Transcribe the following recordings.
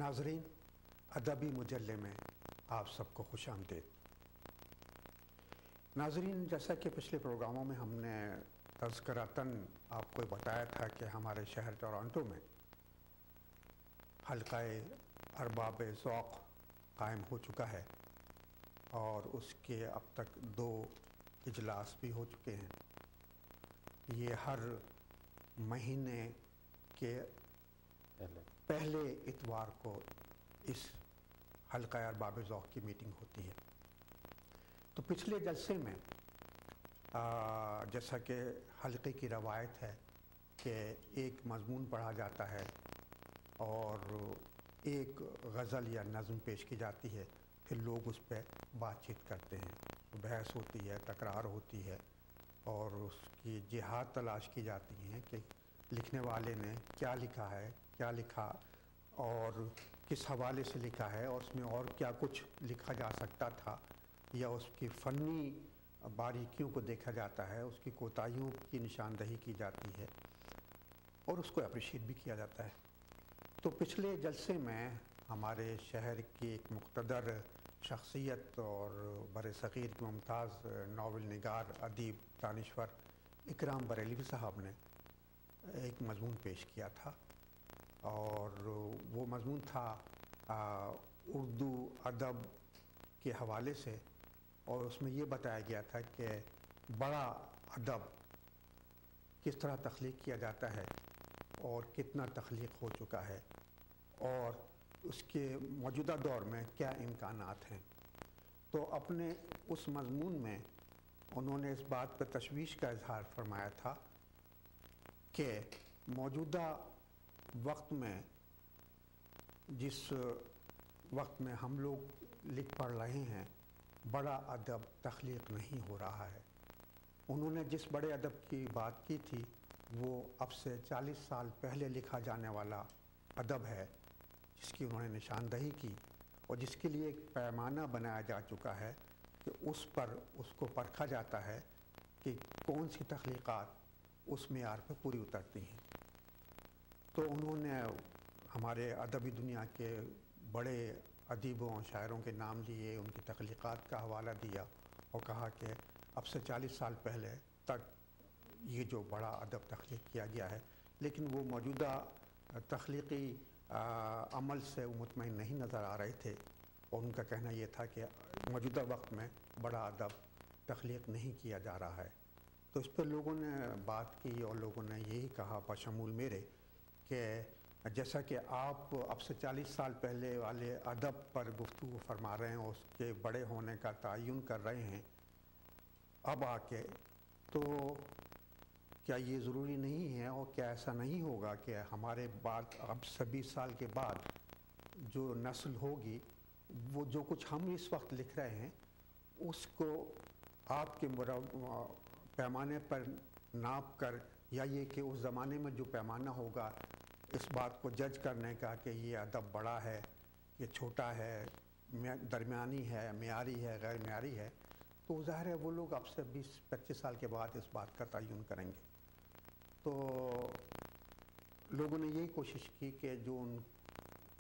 ناظرین، ادبی مجلے میں آپ سب کو خوش آمدید۔ ناظرین، جیسا کہ پچھلے پروگراموں میں ہم نے تذکرتاً آپ کو بتایا تھا کہ ہمارے شہر ٹورانٹو میں حلقہ ارباب ذوق قائم ہو چکا ہے اور اس کے اب تک 2 اجلاس بھی ہو چکے ہیں۔ یہ ہر مہینے کے پہلے اتوار کو اس حلقہ ارباب ذوق کی میٹنگ ہوتی ہے۔ تو پچھلے جلسے میں جیسا کہ حلقے کی روایت ہے کہ ایک مضمون پڑھا جاتا ہے اور ایک غزل یا نظم پیش کی جاتی ہے، پھر لوگ اس پہ بات چیت کرتے ہیں، بحث ہوتی ہے، تکرار ہوتی ہے اور اس کی جہات تلاش کی جاتی ہیں کہ لکھنے والے نے کیا لکھا ہے، کیا لکھا اور کس حوالے سے لکھا ہے، اور اس میں اور کیا کچھ لکھا جا سکتا تھا، یا اس کی فنی باریکیوں کو دیکھا جاتا ہے، اس کی کوتاہیوں کی نشاندہی کی جاتی ہے اور اس کو اپریشیٹ بھی کیا جاتا ہے۔ تو پچھلے جلسے میں ہمارے شہر کی ایک مقتدر شخصیت اور برصغیر کے ممتاز ناول نگار، ادیب، دانشور اکرام بریلوی صاحب نے ایک مضمون پیش کیا تھا اور وہ مضمون تھا اردو ادب کے حوالے سے، اور اس میں یہ بتایا گیا تھا کہ بڑا ادب کس طرح تخلیق کیا جاتا ہے اور کتنا تخلیق ہو چکا ہے اور اس کے موجودہ دور میں کیا امکانات ہیں۔ تو اپنے اس مضمون میں انہوں نے اس بات پر تشویش کا اظہار فرمایا تھا کہ موجودہ وقت میں، جس وقت میں ہم لوگ لکھ پڑھ رہے ہیں، بڑا ادب تخلیق نہیں ہو رہا ہے۔ انہوں نے جس بڑے ادب کی بات کی تھی وہ اب سے 40 سال پہلے لکھا جانے والا ادب ہے، جس کی انہوں نے نشاندہی کی اور جس کے لیے ایک پیمانہ بنایا جا چکا ہے کہ اس پر اس کو پرکھا جاتا ہے کہ کون سی تخلیقات اس معیار پہ پوری اترتی ہیں۔ تو انہوں نے ہمارے ادبی دنیا کے بڑے ادیبوں اور شاعروں کے نام لیے، ان کی تخلیقات کا حوالہ دیا اور کہا کہ اب سے 40 سال پہلے تک یہ جو بڑا ادب تخلیق کیا گیا ہے، لیکن وہ موجودہ تخلیقی عمل سے وہ مطمئن نہیں نظر آ رہے تھے اور ان کا کہنا یہ تھا کہ موجودہ وقت میں بڑا ادب تخلیق نہیں کیا جا رہا ہے۔ تو اس پر لوگوں نے بات کی اور لوگوں نے یہی کہا بشمول میرے کہ جیسا کہ آپ اب سے 40 سال پہلے والے ادب پر گفتگو فرما رہے ہیں اور اس کے بڑے ہونے کا تعین کر رہے ہیں اب آ کے، تو کیا یہ ضروری نہیں ہے اور کیا ایسا نہیں ہوگا کہ ہمارے بعد اب سے 20 سال کے بعد جو نسل ہوگی وہ جو کچھ ہم اس وقت لکھ رہے ہیں اس کو آپ کے پیمانے پر ناپ کر، یا یہ کہ اس زمانے میں جو پیمانہ ہوگا اس بات کو جج کرنے کا کہ یہ ادب بڑا ہے، یہ چھوٹا ہے، درمیانی ہے، معیاری ہے، غیر معیاری ہے، تو ظاہر ہے وہ لوگ اب سے 20-25 سال کے بعد اس بات کا تعین کریں گے۔ تو لوگوں نے یہی کوشش کی کہ جو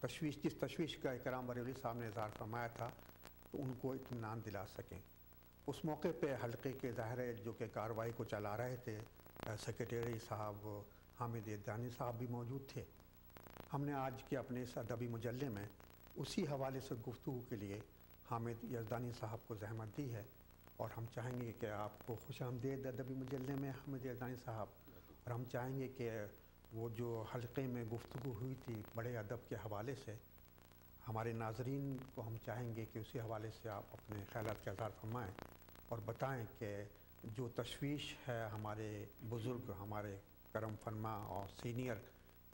جس تشویش کا اکرام بریلوی صاحب نے اظہار فرمایا تھا تو ان کو اطمینان دلا سکیں۔ اس موقع پہ حلقے کے ظاہر ہے جو کہ کارروائی کو چلا رہے تھے سیکریٹری صاحب حامد یزدانی صاحب بھی موجود تھے۔ ہم نے آج کے اپنے اس ادبی مجلے میں اسی حوالے سے گفتگو کے لیے حامد یزدانی صاحب کو زحمت دی ہے اور ہم چاہیں گے کہ آپ کو خوش آمدید ادبی مجلے میں حامد یزدانی صاحب، اور ہم چاہیں گے کہ وہ جو حلقے میں گفتگو ہوئی تھی بڑے ادب کے حوالے سے، ہمارے ناظرین کو ہم چاہیں گے کہ اسی حوالے سے آپ اپنے خیالات کا اظہار فرمائیں اور بتائیں کہ جو تشویش ہے ہمارے بزرگ، ہمارے کرم فرما اور سینئر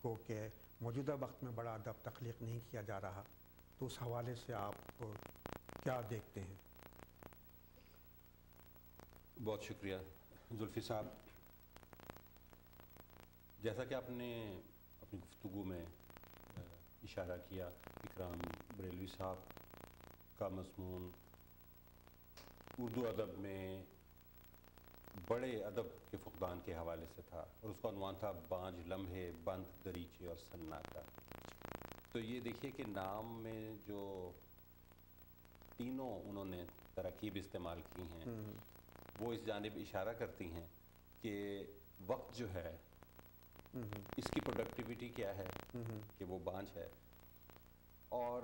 کو کہ موجودہ وقت میں بڑا ادب تخلیق نہیں کیا جا رہا، تو اس حوالے سے آپ کیا دیکھتے ہیں؟ بہت شکریہ زلفی صاحب۔ جیسا کہ آپ نے اپنی گفتگو میں اشارہ کیا، اکرام بریلوی صاحب کا مضمون اردو ادب میں بڑے ادب کے فقدان کے حوالے سے تھا اور اس کا عنوان تھا بانجھ لمحے، بند دریچے اور سناٹا۔ تو یہ دیکھیے کہ نام میں جو تینوں انہوں نے تراکیب استعمال کی ہیں وہ اس جانب اشارہ کرتی ہیں کہ وقت جو ہے اس کی پروڈکٹیوٹی کیا ہے کہ وہ بانجھ ہے، اور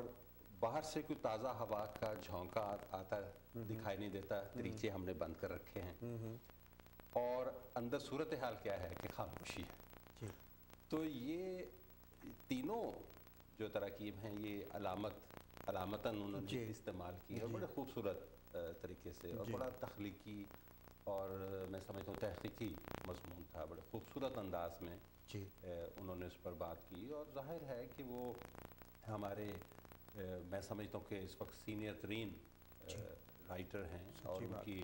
باہر سے کوئی تازہ ہوا کا جھونکا آتا دکھائی نہیں دیتا، دریچے ہم نے بند کر رکھے ہیں، اور اندر صورتحال کیا ہے کہ خاموشی ہے۔ تو یہ تینوں جو تراکیب ہیں یہ علامتاً انہوں نے استعمال کی ہے بڑے خوبصورت طریقے سے، اور بڑا تخلیقی اور میں سمجھتا ہوں تحقیقی مضمون تھا، بڑے خوبصورت انداز میں انہوں نے اس پر بات کی، اور ظاہر ہے کہ وہ ہمارے میں سمجھتا ہوں کہ اس وقت سینئر ترین رائٹر ہیں، اور ان کی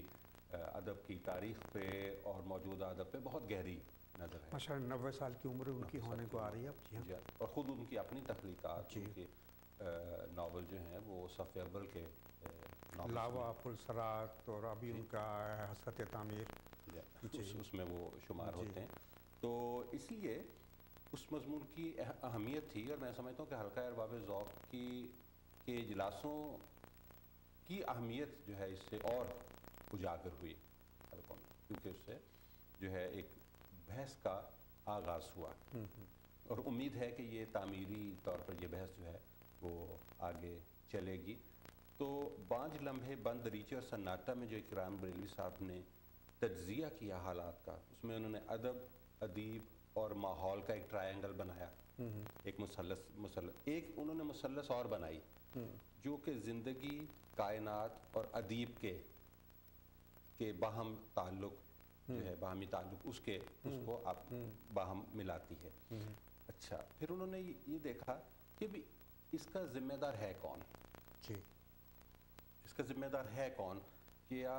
ادب کی تاریخ پہ اور موجودہ ادب پہ بہت گہری نظر ہے۔ ماشاء اللہ 90 سال کی عمر ان کی ہونے کو آ رہی ہے اب۔ جی، اور خود ان کی اپنی تخلیقات، ان کے ناول جو ہیں وہ صف اول کے لاوا، پلسرات، اور ابھی ان کا حسرت تعمیر، اس میں وہ شمار ہوتے ہیں۔ تو اس لیے اس مضمون کی اہمیت تھی، اور میں سمجھتا ہوں کہ حلقہ ارباب ذوق کے اجلاسوں کی اہمیت جو ہے اس سے اور اجاگر ہوئی حلقوں میں، کیونکہ اس سے جو ہے ایک بحث کا آغاز ہوا، اور امید ہے کہ یہ تعمیری طور پر یہ بحث جو ہے وہ آگے چلے گی۔ تو بانجھ لمحے بند دریچے اور سناٹا میں جو اکرام بریلوی صاحب نے تجزیہ کیا حالات کا، اس میں انہوں نے ادب، ادیب اور ماحول کا ایک ٹرائنگل بنایا، ایک مثلث، ایک انہوں نے مثلث اور بنائی جو کہ زندگی، کائنات اور ادیب کے باہم تعلق جو ہے، باہمی تعلق اس کو آپ باہم ملاتی ہے۔ اچھا، پھر انہوں نے یہ دیکھا کہ بھی اس کا ذمہ دار ہے کون؟ اس کا ذمہ دار ہے کون؟ کیا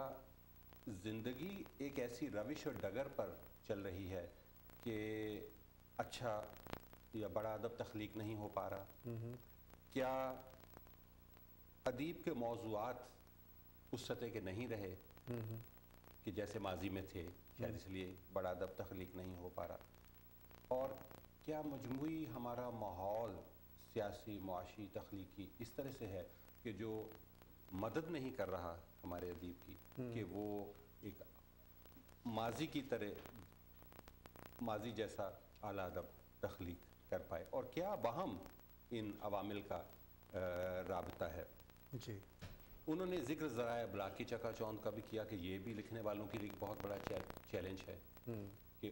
زندگی ایک ایسی روش اور ڈگر پر چل رہی ہے کہ اچھا یا بڑا ادب تخلیق نہیں ہو پا رہا؟ کیا ادیب کے موضوعات اس سطح کے نہیں رہے کہ جیسے ماضی میں تھے، شاید اس لیے بڑا ادب تخلیق نہیں ہو پا رہا؟ اور کیا مجموعی ہمارا ماحول سیاسی، معاشی، تخلیقی اس طرح سے ہے کہ جو مدد نہیں کر رہا ہمارے ادیب کی کہ وہ ایک ماضی کی طرح، ماضی جیسا اعلیٰ ادب تخلیق کر پائے؟ اور کیا باہم ان عوامل کا رابطہ ہے؟ انہوں نے ذکر ذرائع ابلاغ کی چکا چوند کا بھی کیا کہ یہ بھی لکھنے والوں کے لیے ایک بہت بڑا چیلنج ہے کہ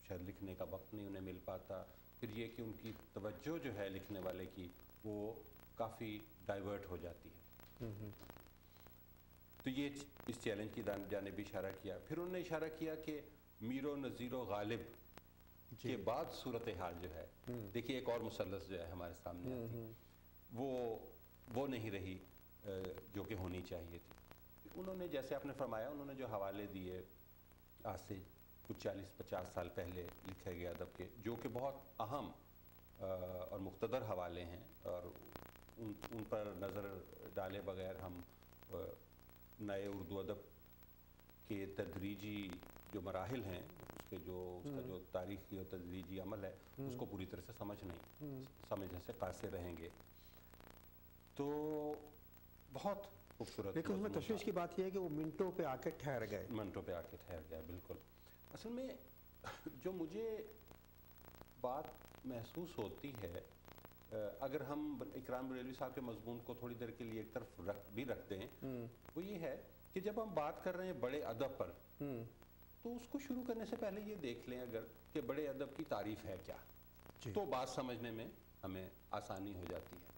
شاید لکھنے کا وقت نہیں انہیں مل پاتا، پھر یہ کہ ان کی توجہ جو ہے لکھنے والے کی وہ کافی ڈائیورٹ ہو جاتی ہے۔ تو یہ اس چیلنج کی جانب اشارہ کیا۔ پھر انہوں نے اشارہ کیا کہ میر و نذیر و غالب کے بعد صورتحال جو ہے، دیکھیے ایک اور مثلث جو ہے ہمارے سامنے آتی، وہ نہیں رہی جو کہ ہونی چاہیے تھی۔ انہوں نے جیسے آپ نے فرمایا، انہوں نے جو حوالے دیے آج سے کچھ 40-50 سال پہلے لکھے گئے ادب کے، جو کہ بہت اہم اور مقتدر حوالے ہیں، اور ان پر نظر ڈالے بغیر ہم نئے اردو ادب کے تدریجی جو مراحل ہیں، اس کا جو تاریخی اور تدریجی عمل ہے، اس کو پوری طرح سے سمجھنے سے قاصر رہیں گے۔ تو بہت خوبصورت، لیکن اس میں تشویش کی بات یہ ہے کہ وہ منٹوں پہ آ کے ٹھہر گئے، بالکل۔ اصل میں جو مجھے بات محسوس ہوتی ہے، اگر ہم اکرام بریلوی صاحب کے مضمون کو تھوڑی دیر کے لیے ایک طرف بھی رکھتے ہیں، وہ یہ ہے کہ جب ہم بات کر رہے ہیں بڑے ادب پر، تو اس کو شروع کرنے سے پہلے یہ دیکھ لیں اگر کہ بڑے ادب کی تعریف ہے کیا، تو بات سمجھنے میں ہمیں آسانی ہو جاتی ہے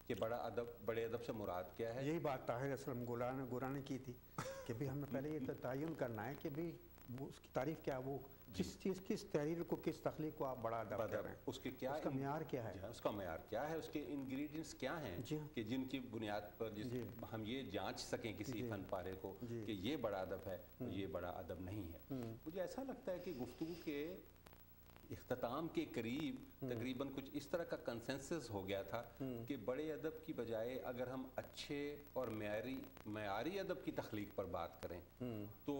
کہ بڑے ادب سے مراد کیا ہے۔ یہی بات طاہر اسلم گورا نے کی تھی کہ بھی ہمیں پہلے یہ تعین کرنا ہے کہ بھی اس کی تعریف کیا، وہ کس تحریر کو، کس تخلیق کو آپ بڑا ادب کر رہے ہیں، اس کا معیار کیا ہے، اس کا معیار کیا ہے، اس کے انگریڈینٹس کیا ہیں کہ جن کی بنیاد پر ہم یہ جانچ سکیں کسی فن پارے کو کہ یہ بڑا ادب ہے، یہ بڑا ادب نہیں ہے۔ مجھے ایسا لگتا ہے کہ گفتگو کے اختتام کے قریب تقریباً کچھ اس طرح کا کنسنسس ہو گیا تھا کہ بڑے ادب کی بجائے اگر ہم اچھے اور معیاری ادب کی تخلیق پر بات کریں تو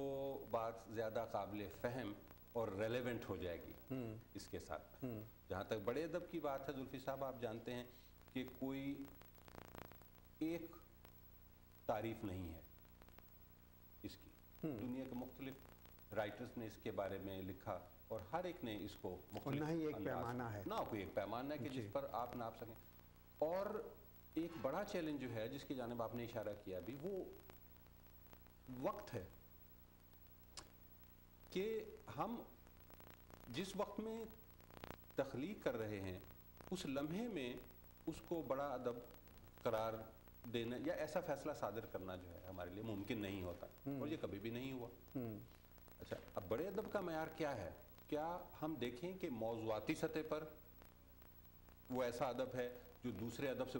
بات زیادہ قابل فہم اور ریلیونٹ ہو جائے گی اس کے ساتھ۔ جہاں تک بڑے ادب کی بات ہے زلفی صاحب، آپ جانتے ہیں کہ کوئی ایک تعریف نہیں ہے اس کی. دنیا کے مختلف رائٹرز نے اس کے بارے میں لکھا اور ہر ایک نے اس کو مختلف نہ ہی ایک پیمانہ ہے, نہ کوئی ایک پیمانہ ہے کہ جس پر آپ ناپ سکیں. اور ایک بڑا چیلنج جو ہے جس کی جانب آپ نے اشارہ کیا بھی, وہ وقت ہے کہ ہم جس وقت میں تخلیق کر رہے ہیں اس لمحے میں اس کو بڑا ادب قرار دینا یا ایسا فیصلہ صادر کرنا جو ہے ہمارے لیے ممکن نہیں ہوتا, اور یہ کبھی بھی نہیں ہوا. اچھا, اب بڑے ادب کا معیار کیا ہے؟ کیا ہم دیکھیں کہ موضوعاتی سطح پر وہ ایسا ادب ہے جو دوسرے ادب سے,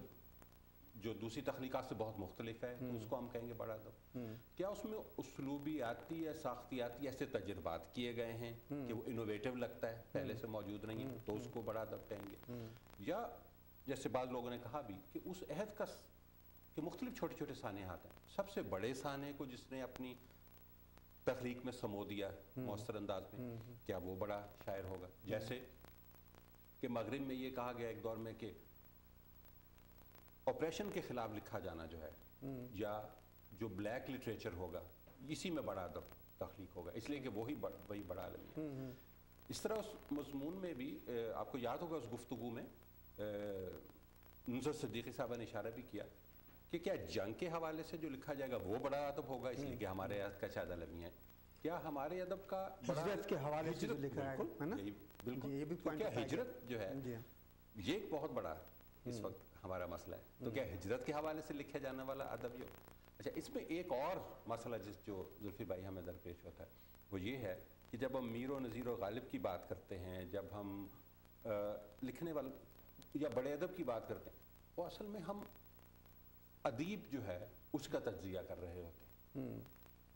جو دوسری تخلیقات سے بہت مختلف ہے, تو اس کو ہم کہیں گے بڑا ادب. کیا اس میں اسلوبیاتی یا ساختیاتی ایسے تجربات کیے گئے ہیں کہ وہ انوویٹو لگتا ہے, پہلے سے موجود نہیں ہے, تو اس کو بڑا ادب کہیں گے؟ یا جیسے بعض لوگوں نے کہا بھی کہ اس عہد کا کہ مختلف چھوٹے چھوٹے سانحات ہیں, سب سے بڑے سانحے کو جس نے اپنی تخلیق میں سمو دیا مؤثر انداز میں, کیا وہ بڑا شاعر ہوگا؟ جیسے کہ مغرب میں یہ کہا گیا ایک دور میں کہ آپریشن کے خلاف لکھا جانا جو ہے, یا جو بلیک لٹریچر ہوگا, اسی میں بڑا ادب تخلیق ہوگا, اس لیے کہ وہی بڑا عالمی ہے. اس طرح اس مضمون میں بھی آپ کو یاد ہوگا اس گفتگو میں نصرت صدیقی صاحبہ نے اشارہ بھی کیا کہ کیا جنگ کے حوالے سے جو لکھا جائے گا وہ بڑا ادب ہوگا, اس لیے کہ ہمارے ادب کا شاید المی ہے. کیا ہمارے ادب کا ہجرت کے حوالے سے جو لکھا ہے نا, بالکل, یہ بھی کیا ہجرت جو ہے یہ ایک بہت بڑا اس وقت ہمارا مسئلہ ہے, تو کیا ہجرت کے حوالے سے لکھا جانے والا ادب یہ؟ اچھا, اس میں ایک اور مسئلہ جو زلفی بھائی ہمیں درپیش ہوتا ہے وہ یہ ہے کہ جب ہم میر و نظیر و غالب کی بات کرتے ہیں, جب ہم لکھنے والے یا بڑے ادب کی بات کرتے ہیں, وہ اصل میں ہم ادیب جو ہے اس کا تجزیہ کر رہے ہوتے ہیں.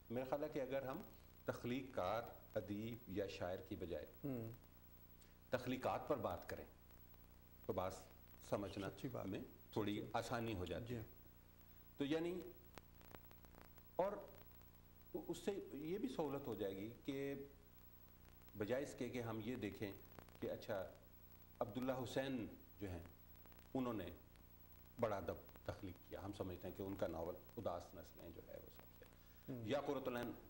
میرا خیال ہے کہ اگر ہم تخلیق کار ادیب یا شاعر کی بجائے تخلیقات پر بات کریں تو بات سمجھنا میں تھوڑی آسانی ہو جاتی ہے. تو یعنی اور اس سے یہ بھی سہولت ہو جائے گی کہ بجائے اس کے کہ ہم یہ دیکھیں کہ اچھا عبداللہ حسین جو ہیں انہوں نے بڑا ادب تخلیق کیا, ہم سمجھتے ہیں کہ ان کا ناول اداس نسلیں جو ہے وہ سب سے, یا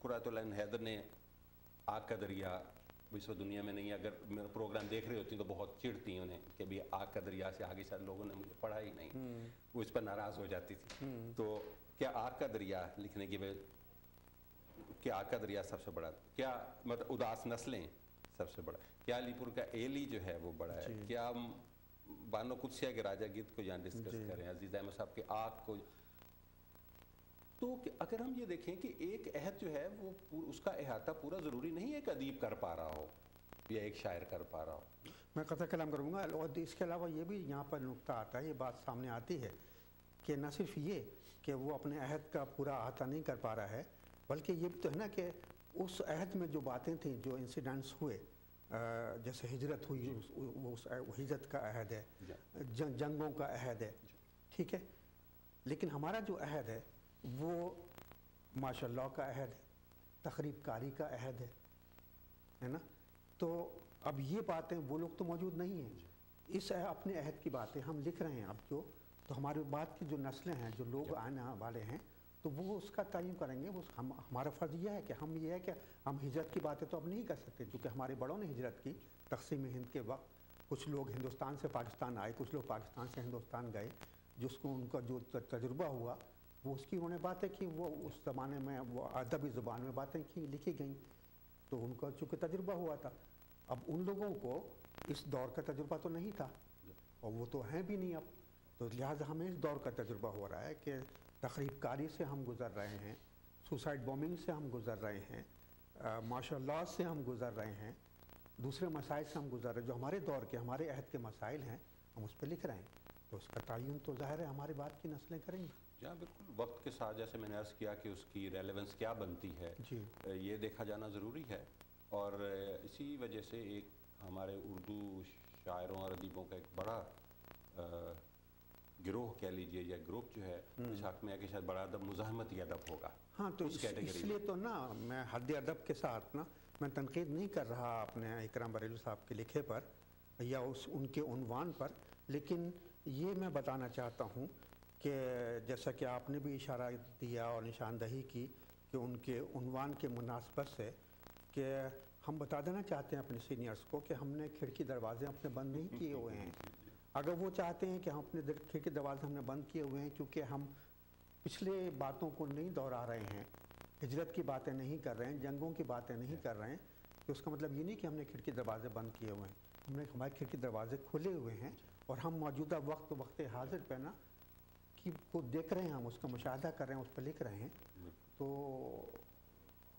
قرۃ العین حیدر نے آگ کا دریا, اس وقت دنیا میں نہیں, اگر میرا پروگرام دیکھ رہی ہوتی تو بہت چڑھتی ہیں انہیں کہ بھی آگ کا دریا سے آگے شاید لوگوں نے مجھے پڑھا ہی نہیں, وہ اس پر ناراض ہو جاتی تھی. تو کیا آگ کا دریا لکھنے کی وجہ کہ آگ کا دریا سب سے بڑا, کیا مطلب اداس نسلیں سب سے بڑا, کیا علی پور کا ایلی جو ہے وہ بڑا ہے, کیا ہم بانو قدسیہ کے راجہ گیت کو یہاں ڈسکس کریں, عزیز احمد صاحب کے آگ کو. تو اگر ہم یہ دیکھیں کہ ایک عہد جو ہے وہ اس کا احاطہ پورا ضروری نہیں ہے ایک ادیب کر پا رہا ہو یا ایک شاعر کر پا رہا ہو. میں قطع کلام کروں گا, اور اس کے علاوہ یہ بھی یہاں پر نقطہ آتا ہے, یہ بات سامنے آتی ہے کہ نہ صرف یہ کہ وہ اپنے عہد کا پورا احاطہ نہیں کر پا رہا ہے, بلکہ یہ بھی تو ہے نا کہ اس عہد میں جو باتیں تھیں, جو انسیڈنٹس ہوئے, جیسے ہجرت ہوئی, وہ ہجرت کا عہد ہے, جنگوں کا عہد ہے, ٹھیک ہے, لیکن ہمارا جو عہد ہے وہ ماشاء اللہ کا عہد ہے, تخریب کاری کا عہد ہے نا. تو اب یہ باتیں وہ لوگ تو موجود نہیں ہیں, اس اپنے عہد کی باتیں ہم لکھ رہے ہیں اب جو, تو ہمارے بعد کی جو نسلیں ہیں, جو لوگ آنے والے ہیں, تو وہ اس کا تعین کریں گے. ہمارا فرض یہ ہے کہ ہم ہجرت کی باتیں تو اب نہیں کر سکتے, کیونکہ ہمارے بڑوں نے ہجرت کی تقسیم ہند کے وقت. کچھ لوگ ہندوستان سے پاکستان آئے, کچھ لوگ پاکستان سے ہندوستان گئے, جس کو ان کا جو تجربہ ہوا وہ اس کی انہوں نے باتیں کی, وہ اس زمانے میں وہ ادبی زبان میں باتیں کی, لکھی گئیں, تو ان کا چونکہ تجربہ ہوا تھا. اب ان لوگوں کو اس دور کا تجربہ تو نہیں تھا, اور وہ تو ہیں بھی نہیں اب, تو لہٰذا ہمیں اس دور کا تجربہ ہو رہا ہے کہ تخریب کاری سے ہم گزر رہے ہیں, سوسائڈ بومنگ سے ہم گزر رہے ہیں, مارشل لاء سے ہم گزر رہے ہیں, دوسرے مسائل سے ہم گزر رہے ہیں, جو ہمارے دور کے ہمارے عہد کے مسائل ہیں, ہم اس پہ لکھ رہے ہیں. تو اس کا تعین تو ظاہر ہے ہمارے بعد کی نسلیں کریں گی. جہاں بالکل وقت کے ساتھ جیسے میں نے عرض کیا کہ اس کی ریلیونس کیا بنتی ہے, یہ دیکھا جانا ضروری ہے. اور اسی وجہ سے ایک ہمارے اردو شاعروں اور ادیبوں کا ایک بڑا گروہ کہہ لیجئے یا گروپ جو ہے اس حق میں ہے کہ شاید بڑا ادب مزاحمتی ادب ہوگا. ہاں, تو اس لیے تو نا میں حد ادب کے ساتھ نا میں تنقید نہیں کر رہا اپنے اکرام بریلوی صاحب کے لکھے پر یا ان کے عنوان پر, لیکن یہ میں بتانا چاہتا ہوں کہ جیسا کہ آپ نے بھی اشارہ دیا اور نشاندہی کی کہ ان کے عنوان کے مناسبت سے کہ ہم بتا دینا چاہتے ہیں اپنے سینئرز کو کہ ہم نے کھڑکی دروازے اپنے بند نہیں کیے ہوئے ہیں. اگر وہ چاہتے ہیں کہ ہم اپنے کھڑکی دروازے ہم نے بند کیے ہوئے ہیں کیونکہ ہم پچھلے باتوں کو نہیں دہرا رہے ہیں, ہجرت کی باتیں نہیں کر رہے ہیں, جنگوں کی باتیں نہیں کر رہے ہیں, تو اس کا مطلب یہ نہیں کہ ہم نے کھڑکی دروازے بند کیے ہوئے ہیں. ہمارے کھڑکی دروازے کھلے ہوئے ہیں اور ہم موجودہ وقت حاضر پہ نا کہ کو دیکھ رہے ہیں, ہم اس کا مشاہدہ کر رہے ہیں, اس پہ لکھ رہے ہیں. تو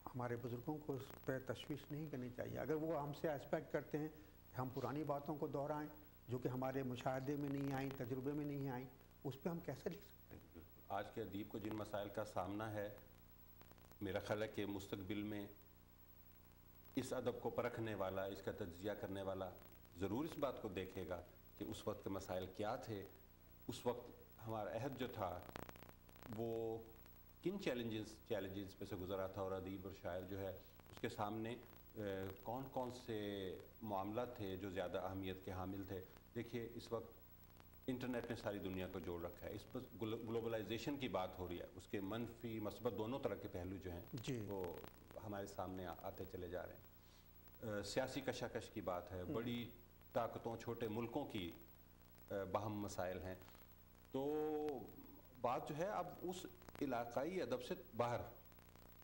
ہمارے بزرگوں کو اس پہ تشویش نہیں کرنی چاہیے. اگر وہ ہم سے ایکسپیکٹ کرتے ہیں کہ ہم پرانی باتوں کو دہرائیں جو کہ ہمارے مشاہدے میں نہیں آئیں, تجربے میں نہیں آئیں, اس پہ ہم کیسے لکھ سکتے ہیں؟ آج کے ادیب کو جن مسائل کا سامنا ہے, میرا خیال ہے کہ مستقبل میں اس ادب کو پرکھنے والا, اس کا تجزیہ کرنے والا ضرور اس بات کو دیکھے گا کہ اس وقت کے مسائل کیا تھے, اس وقت ہمارا عہد جو تھا وہ کن چیلنجز پہ سے گزرا تھا, اور ادیب اور شاعر جو ہے اس کے سامنے کون کون سے معاملات تھے جو زیادہ اہمیت کے حامل تھے. دیکھیے اس وقت انٹرنیٹ نے ساری دنیا کو جوڑ رکھا ہے, اس پر گلوبلائزیشن کی بات ہو رہی ہے, اس کے منفی مثبت دونوں طرح کے پہلو جو ہیں وہ ہمارے سامنے آتے چلے جا رہے ہیں. سیاسی کشاکش کی بات ہے, بڑی طاقتوں, چھوٹے ملکوں کی باہم مسائل ہیں. تو بات جو ہے اب اس علاقائی ادب سے باہر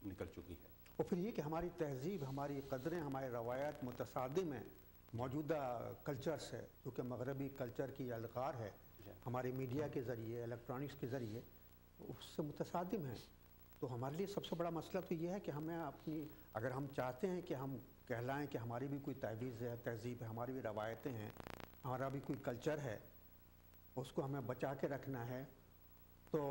نکل چکی ہے. اور پھر یہ کہ ہماری تہذیب, ہماری قدریں, ہماری روایات متصادم ہیں موجودہ کلچر سے, جو کہ مغربی کلچر کی الغار ہے, ہمارے میڈیا کے ذریعے, الیکٹرانکس کے ذریعے اس سے متصادم ہیں. تو ہمارے لیے سب سے بڑا مسئلہ تو یہ ہے کہ ہمیں اپنی, اگر ہم چاہتے ہیں کہ ہم کہلائیں کہ ہماری بھی کوئی تہذیب ہے, ہماری بھی روایتیں ہیں, ہمارا بھی کوئی کلچر ہے, اس کو ہمیں بچا کے رکھنا ہے, تو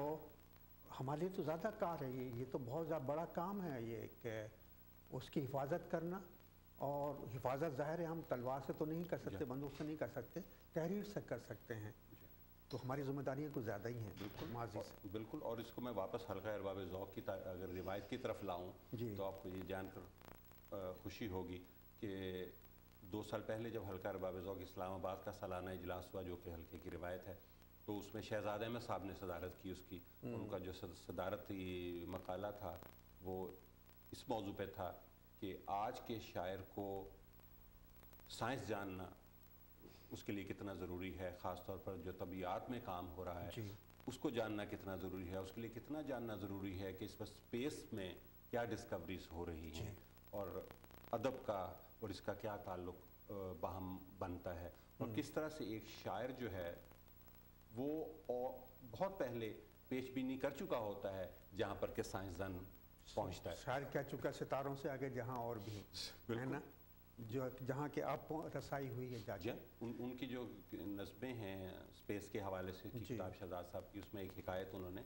ہمارے لیے تو زیادہ کار ہے. یہ تو بہت زیادہ بڑا کام ہے یہ کہ اس کی حفاظت کرنا. اور حفاظت ظاہر ہے ہم تلوار سے تو نہیں کر سکتے, بندوق سے نہیں کر سکتے, تحریر سے کر سکتے ہیں. تو ہماری ذمہ داریاں کچھ زیادہ ہی ہیں ماضی سے. بالکل. اور اس کو میں واپس حلقہ ارباب ذوق کی اگر روایت کی طرف لاؤں تو آپ کو یہ جان کر خوشی ہوگی کہ 2 سال پہلے جب حلقہ ارباب ذوق اسلام آباد کا سالانہ اجلاس ہوا, جو کہ حلقے کی روایت ہے, تو اس میں شہزاد احمد صاحب نے صدارت کی اس کی. ان کا جو صدارتی مقالہ تھا وہ اس موضوع پہ تھا کہ آج کے شاعر کو سائنس جاننا اس کے لیے کتنا ضروری ہے, خاص طور پر جو طبیعات میں کام ہو رہا ہے اس کو جاننا کتنا ضروری ہے, اس کے لیے کتنا جاننا ضروری ہے کہ اس پر اسپیس میں کیا ڈسکوریز ہو رہی ہیں, اور ادب کا اور اس کا کیا تعلق باہم بنتا ہے, اور کس طرح سے ایک شاعر جو ہے وہ بہت پہلے پیش بینی کر چکا ہوتا ہے جہاں پر کہ سائنسدان پہنچتا ہے. شاعر کہہ چکا ستاروں سے آگے جہاں اور بھی ہے نا, جو جہاں کے اب رسائی ہوئی ہے جا کے. ان کی جو نظمیں ہیں اسپیس کے حوالے سے کتاب شہزاد صاحب کی, اس میں ایک حکایت انہوں نے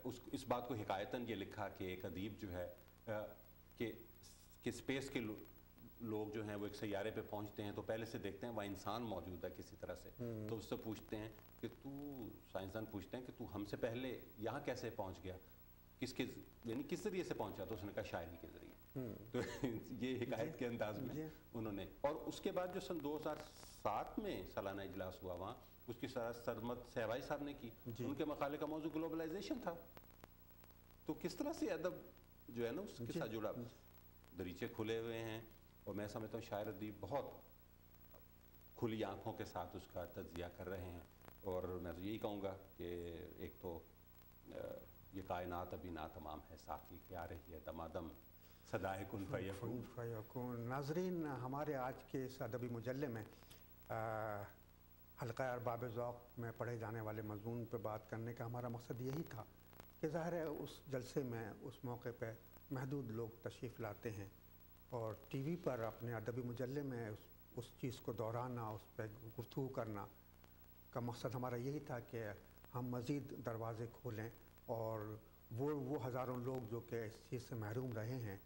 اس بات کو حکایتاً یہ لکھا کہ ایک ادیب جو ہے کہ اسپیس کے لوگ جو ہیں وہ ایک سیارے پہ پہنچتے ہیں تو پہلے سے دیکھتے ہیں وہاں انسان موجود ہے کسی طرح سے, تو اس سے پوچھتے ہیں کہ سائنسدان پوچھتے ہیں کہ تو ہم سے پہلے یہاں کیسے پہنچ گیا, یعنی کس ذریعے سے پہنچا, تو اس نے کہا شاعری کے ذریعے. تو یہ حکایت کے انداز میں انہوں نے. اور اس کے بعد جو سن 2007 میں سالانہ اجلاس ہوا, وہاں اس کی سرمت سہوائی صاحب نے کی, ان کے مقالے کا موضوع گلوبلائزیشن تھا. تو کس طرح سے ادب جو ہے نا اس کے ساتھ جڑا, دریچے کھلے ہوئے ہیں, اور میں سمجھتا ہوں شاعر ادیب بہت کھلی آنکھوں کے ساتھ اس کا تجزیہ کر رہے ہیں. اور میں تو یہی کہوں گا کہ ایک تو یہ کائنات ابھی ناتمام ہے, ساقی کے آ رہی ہے دمادم صدائے کن فیکون. ناظرین, ہمارے آج کے اس ادبی مجلے میں حلقہ ارباب ذوق میں پڑھے جانے والے مضمون پہ بات کرنے کا ہمارا مقصد یہی تھا کہ ظاہر ہے اس جلسے میں اس موقع پہ محدود لوگ تشریف لاتے ہیں, اور ٹی وی پر اپنے ادبی مجلے میں اس چیز کو دہرانا, اس پہ گفتگو کرنا کا مقصد ہمارا یہی تھا کہ ہم مزید دروازے کھولیں اور وہ ہزاروں لوگ جو کہ اس چیز سے محروم رہے ہیں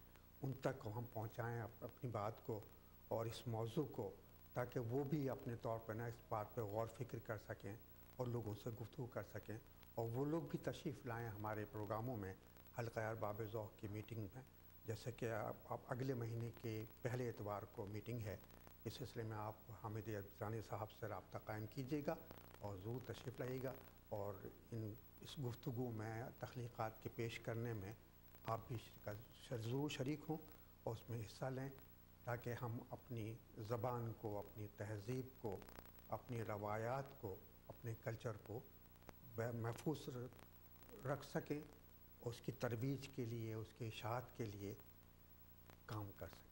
ان تک ہم پہنچائیں اپنی بات کو اور اس موضوع کو, تاکہ وہ بھی اپنے طور پہ اس بات پہ غور فکر کر سکیں اور لوگوں سے گفتگو کر سکیں, اور وہ لوگ بھی تشریف لائیں ہمارے پروگراموں میں, حلقہ ارباب ذوق کی میٹنگ میں. جیسے کہ اب اگلے مہینے کے پہلے اتوار کو میٹنگ ہے, اس سلسلے میں آپ حامد افزانی صاحب سے رابطہ قائم کیجیے گا اور ضرور تشریف لائیے گا، اور اس گفتگو میں تخلیقات کے پیش کرنے میں آپ بھی ضرور شریک ہوں اور اس میں حصہ لیں، تاکہ ہم اپنی زبان کو، اپنی تہذیب کو، اپنی روایات کو، اپنے کلچر کو محفوظ رکھ سکیں، اس کی ترویج کے لیے، اس کی اشاعت کے لیے کام کر سکیں۔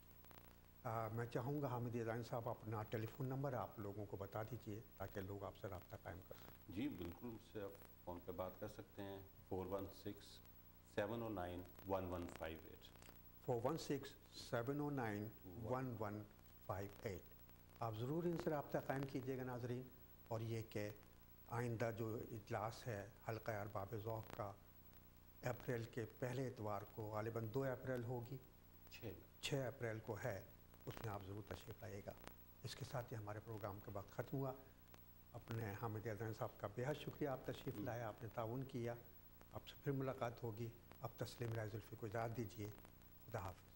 میں چاہوں گا حامد یزدانی صاحب اپنا ٹیلی فون نمبر آپ لوگوں کو بتا دیجئے تاکہ لوگ آپ سے رابطہ قائم کر سکیں۔ جی بالکل، مجھ سے آپ فون پہ بات کر سکتے ہیں 416-709-1158 416-709-1158۔ آپ ضرور ان سے رابطہ قائم کیجیے گا ناظرین، اور یہ کہ آئندہ جو اجلاس ہے حلقہ ارباب ذوق کا اپریل کے پہلے اتوار کو، غالباً 2 اپریل ہوگی، 6 اپریل کو ہے، اس میں آپ ضرور تشریف لائیے گا۔ اس کے ساتھ ہی ہمارے پروگرام کا وقت ختم ہوا۔ اپنے حامد یزدانی صاحب کا بے حد شکریہ، آپ تشریف لائے، آپ نے تعاون کیا۔ آپ سے پھر ملاقات ہوگی۔ اب تسلیم رائے زلفی کو اجازت دیجیے، خدا حافظ۔